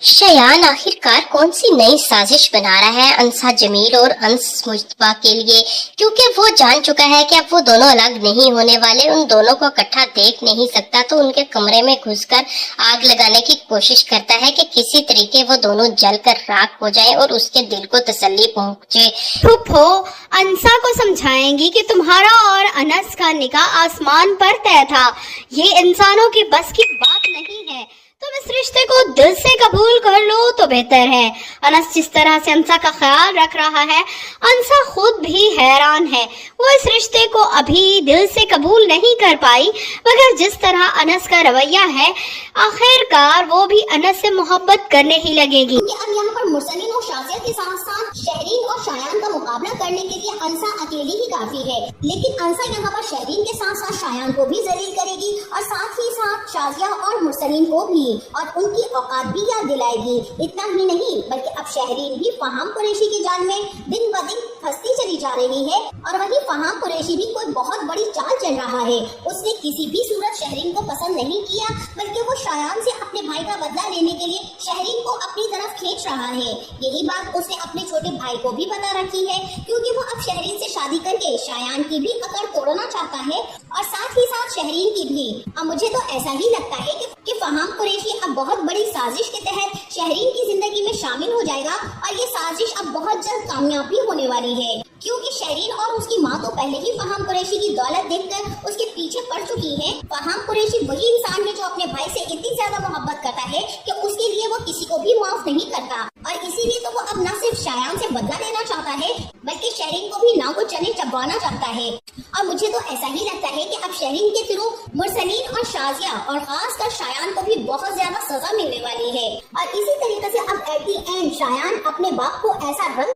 शयान आखिरकार कौन सी नई साजिश बना रहा है अंसा जमील और अंस मुश्तबा के लिए, क्योंकि वो जान चुका है कि अब वो दोनों अलग नहीं होने वाले। उन दोनों को इकट्ठा देख नहीं सकता तो उनके कमरे में घुसकर आग लगाने की कोशिश करता है कि किसी तरीके वो दोनों जलकर राख हो जाएं और उसके दिल को तसल्ली पहुंचे। फूफो अंसा को समझाएंगी कि तुम्हारा और अनस का निकाह आसमान पर तय था। ये इंसानों की बस की बात नहीं है। तुम इस रिश्ते को दिल से कबूल कर लो तो बेहतर है। अनस जिस तरह से अंसा का ख्याल रख रहा है, अंसा खुद भी हैरान है। वो इस रिश्ते को अभी दिल से कबूल नहीं कर पाई, मगर जिस तरह अनस का रवैया है, आखिरकार वो भी अनस से मोहब्बत करने ही लगेगी। अब यहाँ पर मुरसलीन और शाजिया के साथ साथ शहरीन और शायान का मुकाबला करने के लिए अंसा अकेली ही काफी है। लेकिन अंसा यहाँ पर शहरीन के साथ साथ शायान को भी जलील करेगी और साथ ही साथ शाजिया और मुरसलीन को भी, और उनकी औकात भी याद दिलाएगी। इतना ही नहीं बल्कि अब शहरीन भी फहाम कुरैशी की जान में दिन ब दिन फंसती चली जा रही है, और वहीं फहाम कुरैशी भी कोई बहुत बड़ी चाल चल रहा है। उसने किसी भी सूरत शहरीन को पसंद नहीं किया, बल्कि वो शायान से अपने भाई का बदला लेने के लिए शहरीन को अपनी तरफ खींच रहा है। यही बात उसने अपने छोटे भाई को भी बता रखी है, क्योंकि वो अब शहरीन से शादी करके शायान की भी अकड़ तोड़ना चाहता है और साथ ही साथ शहरीन की भी। अब मुझे तो ऐसा ही लगता है कि फहाम कुरैशी अब बहुत बड़ी साजिश के तहत शहरीन की जिंदगी में शामिल हो जाएगा, और ये साजिश अब बहुत जल्द कामयाब भी होने वाली है, क्योंकि शहरीन और उसकी माँ तो पहले ही फहाम कुरैशी की दौलत देखकर उसके पीछे पड़ चुकी है। फहाम कुरैशी वही इंसान है जो अपने भाई से इतनी ज्यादा मोहब्बत करता है कि उसके लिए वो किसी को भी माफ नहीं करता, और इसीलिए तो वो अब न सिर्फ शायान से बदला लेना चाहता है, बल्कि शहरीन को भी नाव को चने चबाना चाहता है। और मुझे तो ऐसा ही लगता है कि अब शहरीन के थ्रू मुरसलीन और शाजिया और खासकर शायान को भी बहुत ज्यादा सजा मिलने वाली है, और इसी तरीके से अब एट द एंड शायान अपने बाप को ऐसा रंग